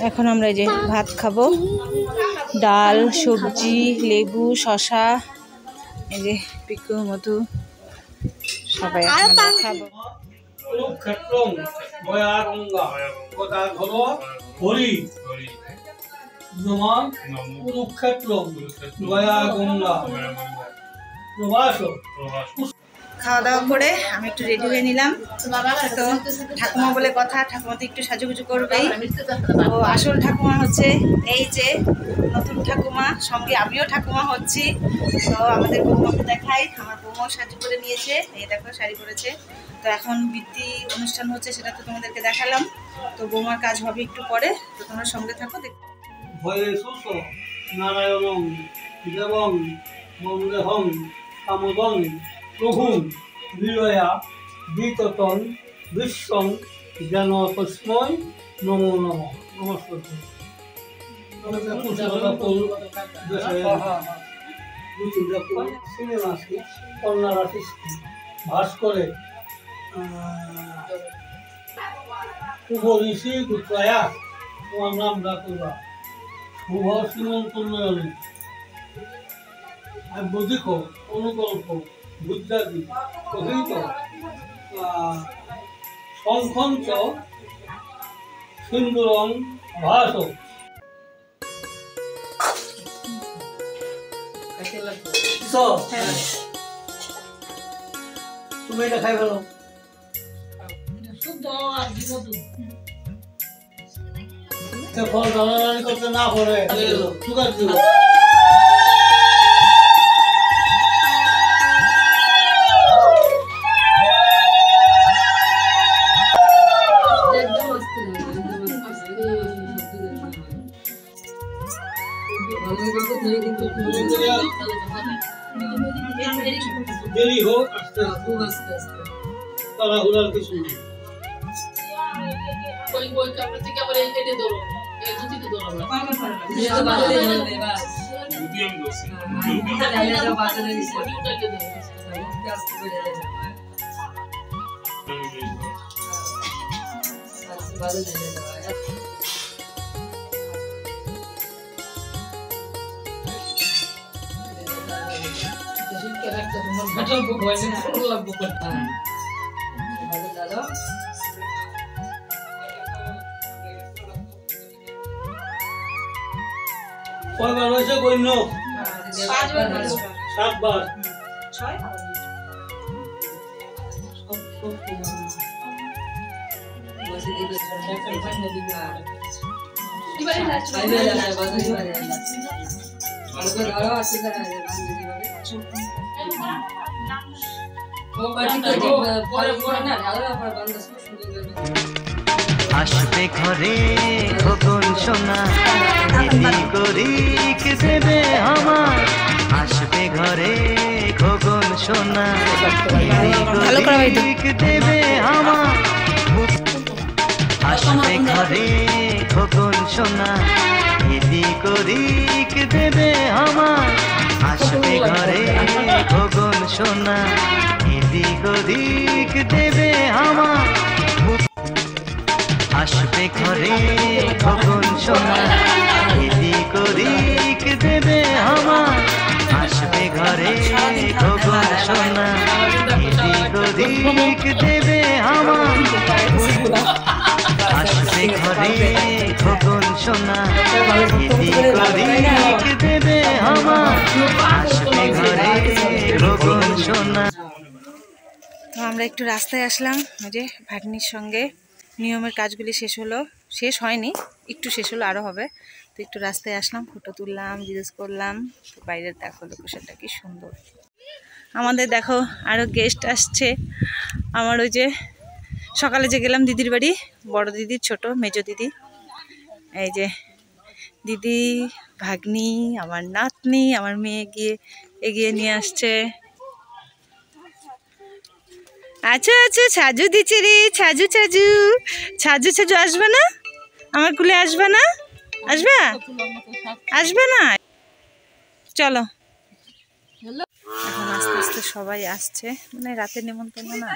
এখন আমরা এই যে ভাত খাবো, ডাল, সবজি, লেবু, শশা, এই যে পিকু মধু সবাই আমরা খাবো। খাওয়া দাওয়া করে আমি একটু রেডি হয়ে নিলাম। তো ঠাকুমা বলে কথা, ঠাকুমা তো একটু সাজুগুজু করবেই। তো আসল ঠাকুমা হচ্ছে এই যে নতুন ঠাকুমা, সঙ্গে আমিও ঠাকুমা হচ্ছি। তো আমাদের বৌমাকে দেখাই, আমার বৌমাও সাজু করে নিয়েছে, এই দেখো শাড়ি পরেছে। তো এখন বৃত্তি অনুষ্ঠান হচ্ছে, সেটা তো তোমাদেরকে দেখালাম। তো বৌমার কাজ হবে একটু পরে, তো তোমরা সঙ্গে থাকো। নারায়ণং দেবং মন্দেহং কামদং প্রভুং বিলয়া বিততং বিশ্বং জ্ঞান তস্মৈ নমো নমঃ। নমস্কার। কন্যা রাশি ভাস করে শুভ ঋষি গুত্রায়া তোমার নাম ডাকুবা শুভ সীমন্ত উন্নয়নে বধিক অনুকল্প বুদ্ধাদি কথিত শঙ্খঞ্চ সিন্দুরং ভাস। তুমি এটা খাই ফেলো। ফল দালানি করতে না পড়ে সুগার দিব। দেরি হোক, আস্তে আস্তে তাড়াহুড়ার কিছু নেই। কয়বার হয়েছে গণ্য? 7 বার। আসবে ঘরে খোকন সোনা করিক দেবে আমার। আসবে ঘরে খোকন সোনা করিক দেবে আমার। আসবে ঘরে খোকন সোনা ইদি করিক দেবে আমার। আসবে ঘরে খোকন সোনা ইদি করিক দেবে আমার। আসবে ঘরে খোকন সোনা ইদি করিক দেবে আমার। আসবে ঘরে খোকন সোনা ইদি করিক দেবে আমার। আসবে ঘরে খোকন সোনা ইদি করিক দেবে আমার। আসবে ঘরে খোকন সোনা। তো আমরা একটু রাস্তায় আসলাম, ওই যে ভাগ্নির সঙ্গে নিয়মের কাজগুলি শেষ হলো, শেষ হয়নি, একটু শেষ হলো, আরও হবে। তো একটু রাস্তায় আসলাম, ফটো তুললাম, জিজ্ঞেস করলাম। তো বাইরের দেখো লোকেশনটা কি সুন্দর। আমাদের দেখো আরও গেস্ট আসছে। আমার ওই যে সকালে যে গেলাম দিদির বাড়ি, বড় দিদির ছোট মেজো দিদি, এই যে দিদি, ভাগ্নি, আমার নাতনি, আমার মেয়ে গিয়ে এগিয়ে নিয়ে আসছে। আচ্ছা আচ্ছা, ছাজু দিচ্ছে রে, ছাজু ছাজু ছাজু ছাজু। আসবে না আমার কুলে? আসবে না? আসবে? আসবে না? চলো। এখন আস্তে আস্তে সবাই আসছে, মানে রাতের নেমন্তন্ন না,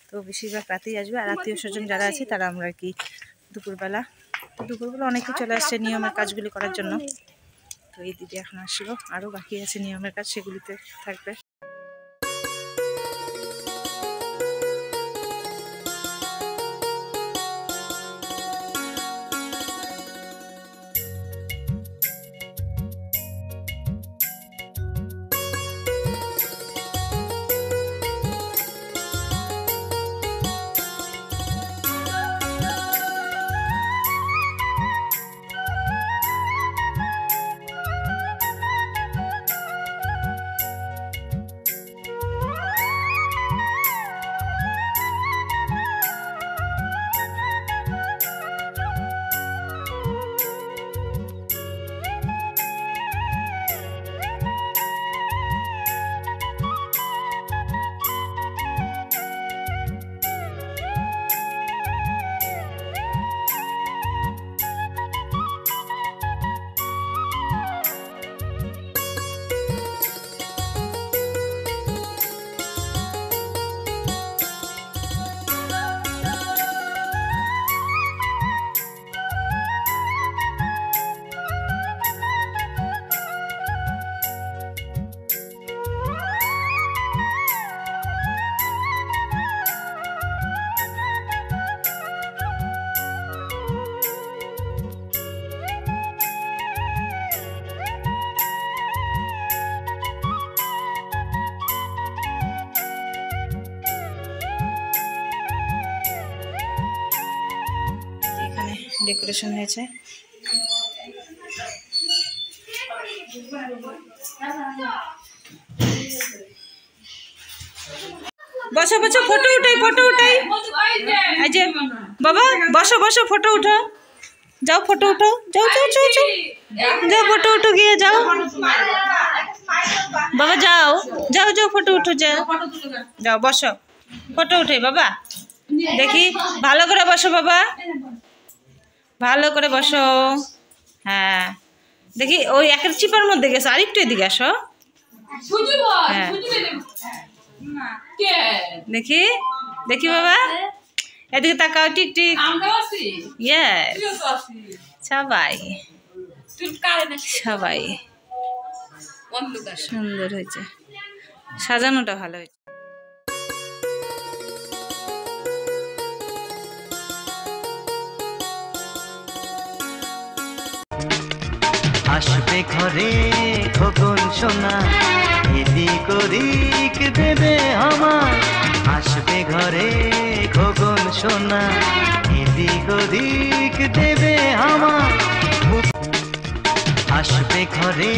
তো বেশিরভাগ রাতেই আসবে। আর আত্মীয় স্বজন যারা আছে তারা আমরা আর কি দুপুরবেলা তো দুপুরবেলা অনেকেই চলে আসছে নিয়মের কাজগুলি করার জন্য। তো এই দিদি এখন আসলো, আরও বাকি আছে নিয়মের কাজ, সেগুলিতে থাকবে। ডেকোরেশন হয়েছে। বসো বসো, ফটো উঠাই, ফটো উঠাই। এই যে বাবা, বসো বসো, ফটো উঠো, যাও ফটো উঠো, যাও যাও যাও যাও যাও, ফটো উঠো, গিয়ে যাও বাবা, যাও যাও যাও, ফটো উঠো, যাও যাও, বসো, ফটো উঠে বাবা। দেখি ভালো করে বসো বাবা, ভালো করে বসো। হ্যাঁ দেখি, ওই একের চিপার মধ্যে গেছো, আরেকটু এদিকে আসো। হ্যাঁ দেখি দেখি বাবা, এদিকে তাকাও, টিক টিক। ইয়েস, সবাই সবাই সুন্দর হয়েছে, সাজানোটা ভালো হয়েছে। আসবে ঘরে খোকন সোনা, এদিক ওদিক দেবে আমার। আসবে ঘরে খোকন সোনা, এদিক ওদিক দেবে আমার। আসবে ঘরে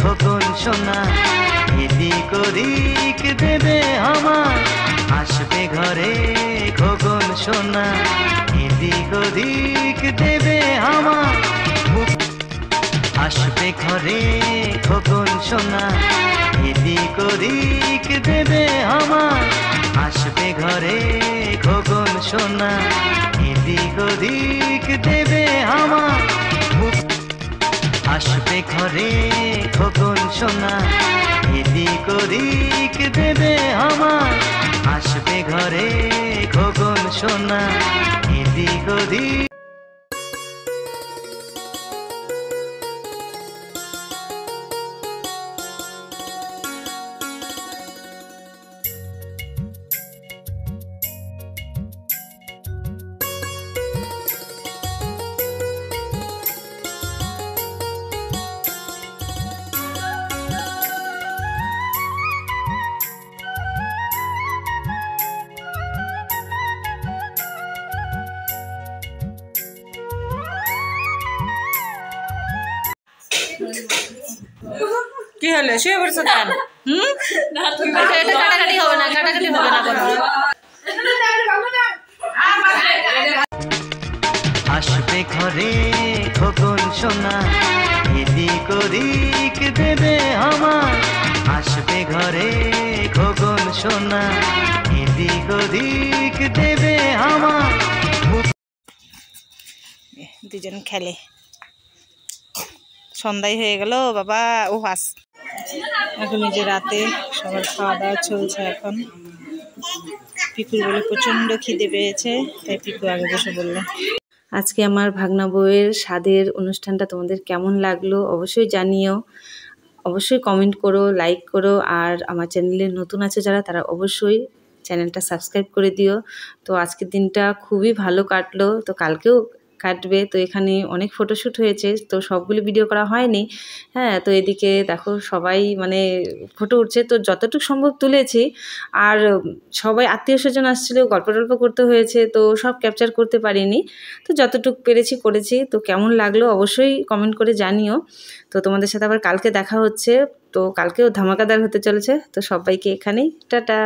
খোকন সোনা, এদিক ওদিক দেবে আমার। আসবে ঘরে খোকন সোনা, এদিক ওদিক দেবে আমার। আসবে ঘরে খোকন সোনা, এদিক ওদিক দেবে আমার। আসবে ঘরে খোকন সোনা, এদিক ওদিক দেবে আমার। আসবে ঘরে খোকন সোনা, এদিক ওদিক দেবে আমার। আসবে ঘরে খোকন সোনা, এদিক ওদিক। কি হলো, শুয়ে পড়ছো কেন? এটা কাটাকাটি হবে না, কাটাকাটি হবে না কোনো। আসবে ঘরে খোকন সোনা, এদিক ওদিক দেবে আমার। আসবে ঘরে খোকন সোনা, এদিক ওদিক দেবে আমার। দুজন খেলে, সন্ধ্যায় হয়ে গেল বাবা। ও হাস, এখন এই যে রাতে সবার খাওয়া দাওয়া চলছে। এখন পিকুর বলে প্রচন্ড খিদে পেয়েছে, তাই পিকু আগে বসে বললো। আজকে আমার ভাগনা বউয়ের স্বাদের অনুষ্ঠানটা তোমাদের কেমন লাগলো অবশ্যই জানিও, অবশ্যই কমেন্ট করো, লাইক করো, আর আমার চ্যানেলে নতুন আছে যারা তারা অবশ্যই চ্যানেলটা সাবস্ক্রাইব করে দিও। তো আজকের দিনটা খুবই ভালো কাটলো, তো কালকেও কাটবে। তো এখানে অনেক ফটোশ্যুট হয়েছে, তো সবগুলো ভিডিও করা হয়নি। হ্যাঁ, তো এদিকে দেখো সবাই মানে ফটো উঠছে, তো যতটুকু সম্ভব তুলেছি। আর সবাই আত্মীয় স্বজন আসছিলো, গল্প টল্প করতে হয়েছে, তো সব ক্যাপচার করতে পারিনি। তো যতটুকু পেরেছি করেছি। তো কেমন লাগলো অবশ্যই কমেন্ট করে জানিও। তো তোমাদের সাথে আবার কালকে দেখা হচ্ছে, তো কালকেও ধামাকাদার হতে চলেছে। তো সবাইকে এখানেই টাটা।